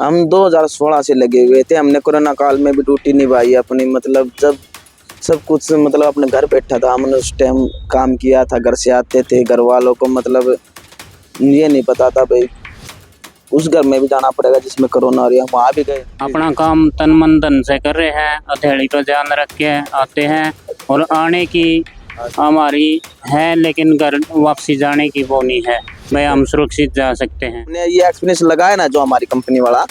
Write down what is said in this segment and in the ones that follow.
हम 2016 से लगे हुए थे। हमने कोरोना काल में भी ड्यूटी निभाई अपनी, मतलब जब सब कुछ मतलब अपने घर बैठा था, हमने उस टाइम काम किया था। घर से आते थे, घर वालों को मतलब ये नहीं पता था भाई उस घर में भी जाना पड़ेगा जिसमें कोरोना हो रही है, हम वहाँ भी गए। अपना काम तन मन धन से कर रहे हैं, हथेली पर ध्यान रख के आते हैं और आने की हमारी है, लेकिन घर वापसी जाने की वो नहीं है। भाई हम सुरक्षित जा सकते हैं। हमने ये एक्सपीरियंस लगाया ना जो हमारी कंपनी वाला,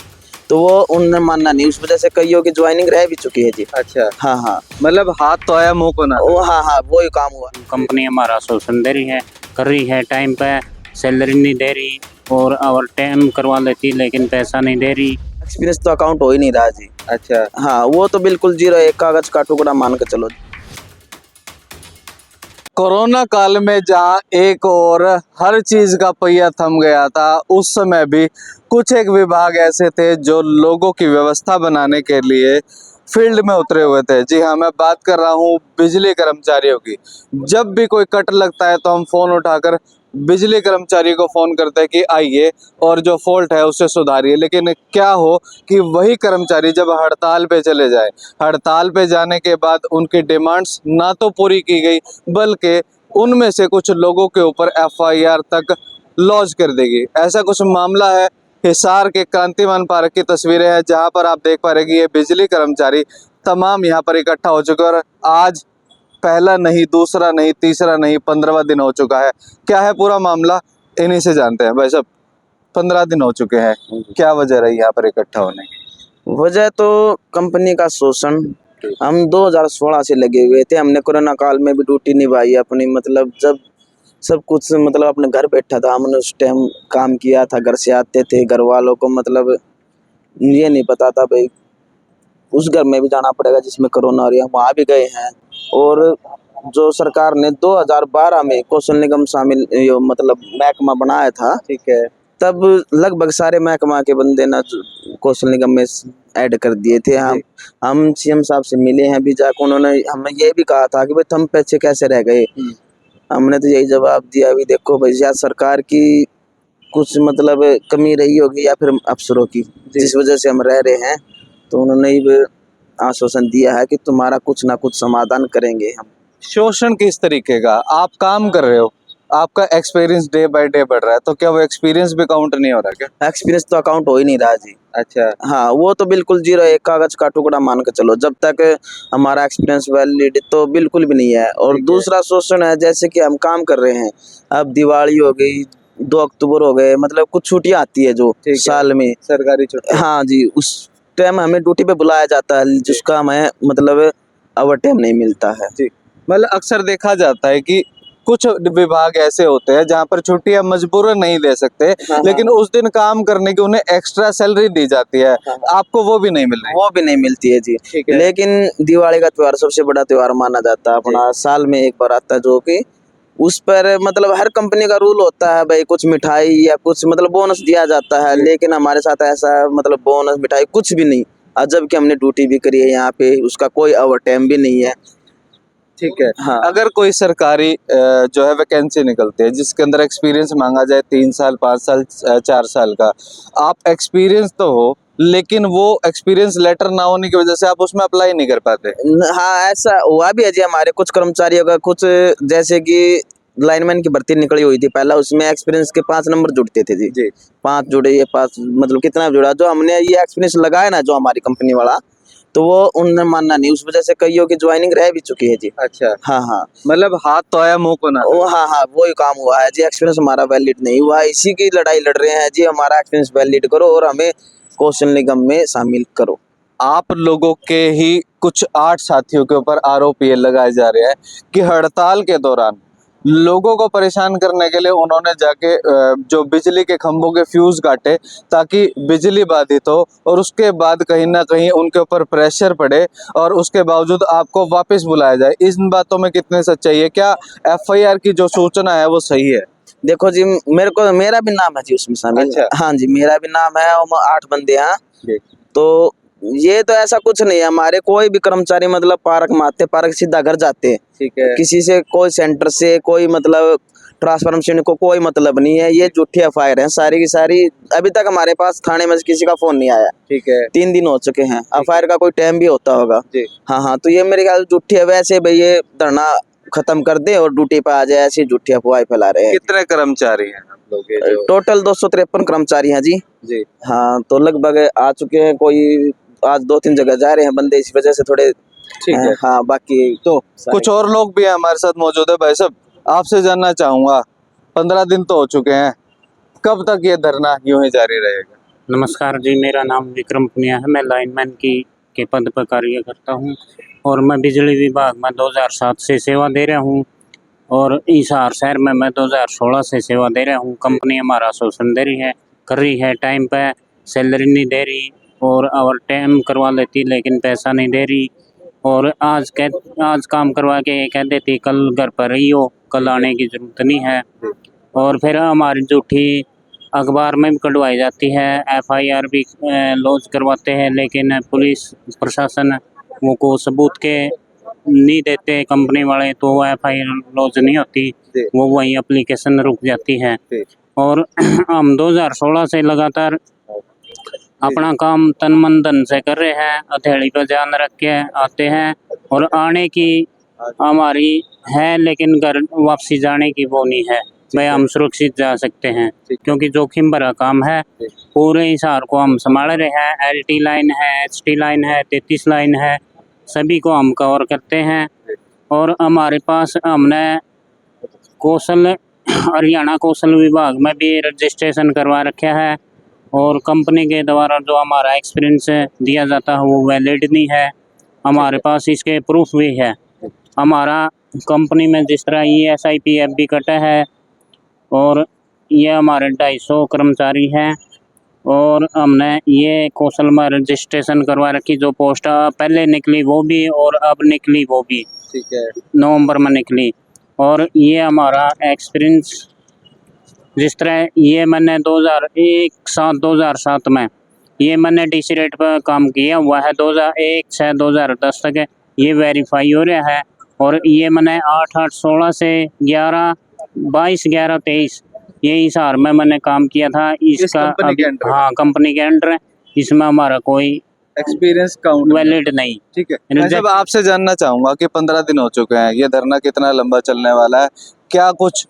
तो वो उन्होंने मानना नहीं, उस वजह से कईयों की ज्वाइनिंग रह भी चुकी है जी। अच्छा, हाँ हाँ, मतलब हाथ तो आया मुंह को ना। वो हाँ हाँ वही काम हुआ। कंपनी हमारा शोषण दे रही है, कर रही है, टाइम पे सैलरी नहीं दे रही और ओवर टाइम करवा लेती लेकिन पैसा नहीं दे रही। एक्सपीरियंस तो अकाउंट हो ही नहीं रहा जी। अच्छा, हाँ वो तो बिल्कुल जीरो, एक कागज का टुकड़ा मान के चलो। कोरोना काल में जहां एक और हर चीज का पहिया थम गया था, उस समय भी कुछ एक विभाग ऐसे थे जो लोगों की व्यवस्था बनाने के लिए फील्ड में उतरे हुए थे। जी हाँ, मैं बात कर रहा हूँ बिजली कर्मचारियों की। जब भी कोई कट लगता है तो हम फोन उठाकर बिजली कर्मचारी को फोन करते हैं कि आइए और जो फॉल्ट है उसे सुधारिए। लेकिन क्या हो कि वही कर्मचारी जब हड़ताल पे चले जाए, हड़ताल पे जाने के बाद उनकी डिमांड्स ना तो पूरी की गई, बल्कि उनमें से कुछ लोगों के ऊपर एफआईआर तक लॉन्च कर देगी। ऐसा कुछ मामला है। हिसार के क्रांतिमान पार्क की तस्वीरें हैं, जहां पर आप देख पा रहे कि ये बिजली कर्मचारी तमाम यहाँ पर इकट्ठा हो चुके हैं और आज पहला नहीं, दूसरा नहीं, तीसरा नहीं, 15वां दिन हो चुका है। क्या है पूरा मामला, इन्हीं से जानते हैं। भाई साहब, 15 दिन हो चुके हैं, क्या वजह रही यहाँ पर इकट्ठा होने की? वजह तो कंपनी का शोषण। हम 2016 से लगे हुए थे। हमने कोरोना काल में भी ड्यूटी निभाई अपनी, मतलब जब सब कुछ मतलब अपने घर बैठा था, हमने उस टाइम काम किया था। घर से आते थे, घर वालों को मतलब ये नहीं पता था भाई उस घर में भी जाना पड़ेगा जिसमें कोरोना हो रही है, हम वहाँ भी गए हैं। और जो सरकार ने 2012 में कौशल निगम शामिल मतलब महकमा बनाया था, ठीक है, तब लगभग सारे महकमा के बंदे ना कौशल निगम में ऐड कर दिए थे। हम सीएम साहब से मिले हैं अभी जाकर, उन्होंने हमें ये भी कहा था कि भाई तुम पैसे कैसे रह गए। हमने तो यही जवाब दिया, अभी देखो भाई या सरकार की कुछ मतलब कमी रही होगी या फिर अफसरों की, जिस वजह से हम रह रहे हैं। तो उन्होंने ही आश्वासन दिया है कि तुम्हारा कुछ ना कुछ समाधान करेंगे हम। शोषण किस तरीके का? आप काम कर रहे हो, आपका एक्सपीरियंस डे बाय डे बढ़ रहा है, तो क्या वो एक्सपीरियंस भी काउंट नहीं हो रहा क्या? एक्सपीरियंस तो अकाउंट हो ही नहीं रहा जी। अच्छा, हाँ वो तो बिल्कुल जीरो, एक कागज का टुकड़ा मान के चलो। जब तक हमारा एक्सपीरियंस वैलिड तो बिल्कुल भी नहीं है। और दूसरा शोषण है, जैसे कि हम काम कर रहे हैं, अब दिवाली हो गई, 2 अक्टूबर हो गए, मतलब कुछ छुट्टियां आती है जो साल में, सरकारी छुट्टी। हाँ जी, उस टाइम हमें ड्यूटी पे बुलाया जाता है जिसका हमें मतलब ओवर टाइम नहीं मिलता है जी, मतलब अक्सर देखा जाता है कि कुछ विभाग ऐसे होते हैं जहां पर छुट्टियां मजबूरन नहीं दे सकते, लेकिन उस दिन काम करने की उन्हें एक्स्ट्रा सैलरी दी जाती है। आपको वो भी नहीं मिल रही? वो भी नहीं मिलती है जी। ठीक है। लेकिन दिवाली का त्योहार सबसे बड़ा त्योहार माना जाता है अपना, साल में एक बार आता है, जो कि उस पर मतलब हर कंपनी का रूल होता है भाई, कुछ मिठाई या कुछ मतलब बोनस दिया जाता है। लेकिन हमारे साथ ऐसा मतलब बोनस मिठाई कुछ भी नहीं। जबकि हमने ड्यूटी भी करी है यहाँ पे, उसका कोई ओवर टाइम भी नहीं है। ठीक है। हाँ। अगर कोई सरकारी जो है वैकेंसी निकलती है जिसके अंदर एक्सपीरियंस मांगा जाए 3 साल, 5 साल, 4 साल का, आप एक्सपीरियंस तो हो लेकिन वो एक्सपीरियंस लेटर ना होने की वजह से आप उसमें अप्लाई नहीं कर पाते? हाँ ऐसा हुआ भी है जी। हमारे कुछ कर्मचारियों का कुछ, जैसे कि लाइनमैन की भर्ती निकली हुई थी पहला, उसमें एक्सपीरियंस के 5 नंबर जुड़ते थे जी। 5 जुड़े, ये 5 मतलब कितना जुड़ा, जो हमने ये एक्सपीरियंस लगाया ना जो हमारी कंपनी वाला, तो वो उन्होंने मानना नहीं, उस वजह से कईयों की ज्वाइनिंग रह भी चुकी है जी। अच्छा, हाँ हाँ, मतलब हाथ तो आया मुंह को ना। वो हाँ हाँ वही काम हुआ है जी। एक्सपीरियंस हमारा वैलिड नहीं हुआ, इसी की लड़ाई लड़ रहे हैं जी, हमारा एक्सपीरियंस वैलिड करो और हमें कौशल निगम में शामिल करो। आप लोगों के ही कुछ 8 साथियों के ऊपर आरोप ये लगाए जा रहे हैं कि हड़ताल के दौरान लोगों को परेशान करने के लिए उन्होंने जाके जो बिजली के खंभों के फ्यूज काटे ताकि बिजली बाधित हो, और उसके बाद कहीं ना कहीं उनके ऊपर प्रेशर पड़े और उसके बावजूद आपको वापस बुलाया जाए। इन बातों में कितनी सच्चाई है? क्या एफआईआर की जो सूचना है वो सही है? देखो जी, मेरा भी नाम है जी उसमें शामिल। अच्छा। हाँ जी, मेरा भी नाम है और 8 बंदे हैं। तो ये तो ऐसा कुछ नहीं है, हमारे कोई भी कर्मचारी मतलब पार्क में आते, पार्क सीधा घर जाते हैं। ठीक है। किसी से कोई सेंटर से कोई मतलब ट्रांसफार्मर से इनको कोई मतलब नहीं है, ये झूठी एफआईआर है सारी की सारी। अभी तक हमारे पास थाने में किसी का फोन नहीं आया। ठीक है 3 दिन हो चुके हैं, एफआईआर का कोई टाइम भी होता होगा। जी। हाँ हाँ, तो ये मेरे ख्याल झूठी है। वैसे भाई ये धरना खत्म कर दे और ड्यूटी पे आ जाए, ऐसी झूठी अफवाह फैला रहे हैं। कितने कर्मचारी हैं आप लोग के जो? टोटल 253 कर्मचारी हैं जी। जी हाँ, तो लगभग आ चुके हैं, कोई आज 2-3 जगह जा रहे हैं बंदे, इस वजह से थोड़े ठीक है। हाँ, बाकी तो कुछ और लोग भी हैं हमारे साथ मौजूद है। भाई साहब, आपसे जानना चाहूंगा, 15 दिन तो हो चुके हैं, कब तक ये धरना यूं ही जारी रहेगा? नमस्कार जी, मेरा नाम विक्रम पुनिया है। मैं लाइनमैन के पद पर कार्य करता हूं और मैं बिजली विभाग में 2007 से सेवा दे रहा हूं और हिसार शहर में मैं 2016 से सेवा दे रहा हूं। कंपनी हमारा शोषण दे रही है, कर रही है, टाइम पे सैलरी नहीं दे रही और ओवर टाइम करवा लेती लेकिन पैसा नहीं दे रही। और आज काम करवा के ये कह देती कल घर पर रही हो, कल आने की ज़रूरत नहीं है। और फिर हमारी झूठी अखबार में भी कटवाई जाती है, एफआईआर भी लॉन्च करवाते हैं, लेकिन पुलिस प्रशासन वो को सबूत के नहीं देते कंपनी वाले, तो वो एफआईआर लॉन्च नहीं होती, वो वहीं एप्लीकेशन रुक जाती है। और हम 2016 से लगातार अपना काम तन मन धन से कर रहे हैं, हथेली पे जान रख के आते हैं और आने की हमारी है, लेकिन घर वापसी जाने की वो नहीं है। भाई हम सुरक्षित जा सकते हैं क्योंकि जोखिम भरा काम है। पूरे हिसार को हम संभाल रहे हैं, एलटी लाइन है, एचटी लाइन है, 33 लाइन है, सभी को हम कवर करते हैं। और हमारे पास हमने हरियाणा कौशल विभाग में भी रजिस्ट्रेशन करवा रखा है और कंपनी के द्वारा जो हमारा एक्सपीरियंस दिया जाता है वो वैलिड नहीं है। हमारे पास इसके प्रूफ भी है। हमारा कंपनी में जिस तरह ESIP भी कटा है और ये हमारे 250 कर्मचारी हैं और हमने ये कौशल में रजिस्ट्रेशन करवा रखी। जो पोस्ट पहले निकली वो भी और अब निकली वो भी, ठीक है, नवंबर में निकली। और ये हमारा एक्सपीरियंस जिस तरह ये मैंने 2007 में ये मैंने DC रेट पर काम किया हुआ है, 2001 से 2010 तक ये वेरीफाई हो रहा है। और ये मैंने 8/8/16 से 11/22/11/23 ये हिसार में मैंने काम किया था। इसका हाँ, कंपनी के अंडर, इसमें हमारा कोई एक्सपीरियंस काउंट वैलिड नहीं। ठीक है। जब आपसे जानना चाहूंगा कि 15 दिन हो चुके हैं, ये धरना कितना लंबा चलने वाला है, क्या कुछ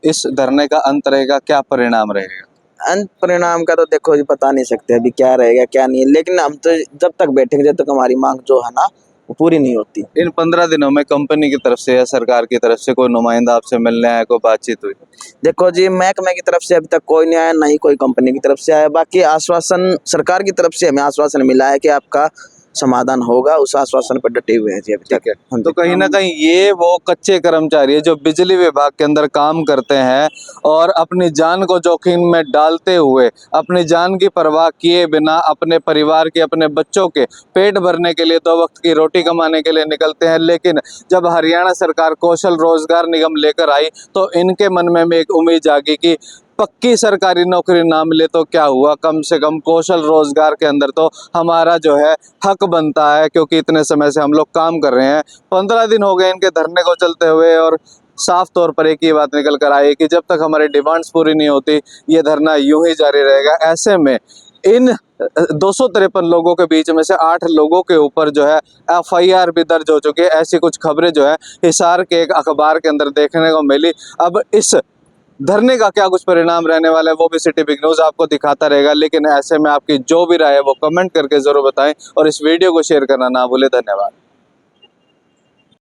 इस धरने का अंत रहेगा, क्या परिणाम रहेगा? अंत परिणाम का तो देखो जी पता नहीं सकते अभी क्या रहेगा क्या नहीं, लेकिन हम तो जब तक बैठेंगे जब तक हमारी मांग जो है ना वो पूरी नहीं होती। इन 15 दिनों में कंपनी की तरफ से या सरकार की तरफ से कोई नुमाइंदा आपसे मिलने आया, कोई बातचीत हुई? देखो जी, महकमे की तरफ से अभी तक कोई नहीं आया, ना ही कोई कंपनी की तरफ से आया। बाकी आश्वासन सरकार की तरफ से हमें आश्वासन मिला है कि आपका समाधान होगा, उस आश्वासन पर डटे हुए हैं जी अभी तक। तो कहीं ना कहीं ये वो कच्चे कर्मचारी है जो बिजली विभाग के अंदर काम करते हैं और अपनी जान को जोखिम में डालते हुए, अपनी जान की परवाह किए बिना अपने परिवार के, अपने बच्चों के पेट भरने के लिए 2 वक्त की रोटी कमाने के लिए निकलते हैं। लेकिन जब हरियाणा सरकार कौशल रोजगार निगम लेकर आई तो इनके मन में भी एक उम्मीद जागी कि पक्की सरकारी नौकरी ना मिले तो क्या हुआ, कम से कम कौशल रोजगार के अंदर तो हमारा जो है हक बनता है, क्योंकि इतने समय से हम लोग काम कर रहे हैं। 15 दिन हो गए इनके धरने को चलते हुए और साफ तौर पर एक ही बात निकल कर आई कि जब तक हमारी डिमांड्स पूरी नहीं होती ये धरना यूं ही जारी रहेगा। ऐसे में इन 253 लोगों के बीच में से 8 लोगों के ऊपर जो है FIR भी दर्ज हो चुकी है। ऐसी कुछ खबरें जो है हिसार के एक अखबार के अंदर देखने को मिली। अब इस धरने का क्या कुछ परिणाम रहने वाला है वो भी सिटी बिग न्यूज़ आपको दिखाता रहेगा। लेकिन ऐसे में आपकी जो भी राय है वो कमेंट करके जरूर बताएं और इस वीडियो को शेयर करना ना भूलें। धन्यवाद।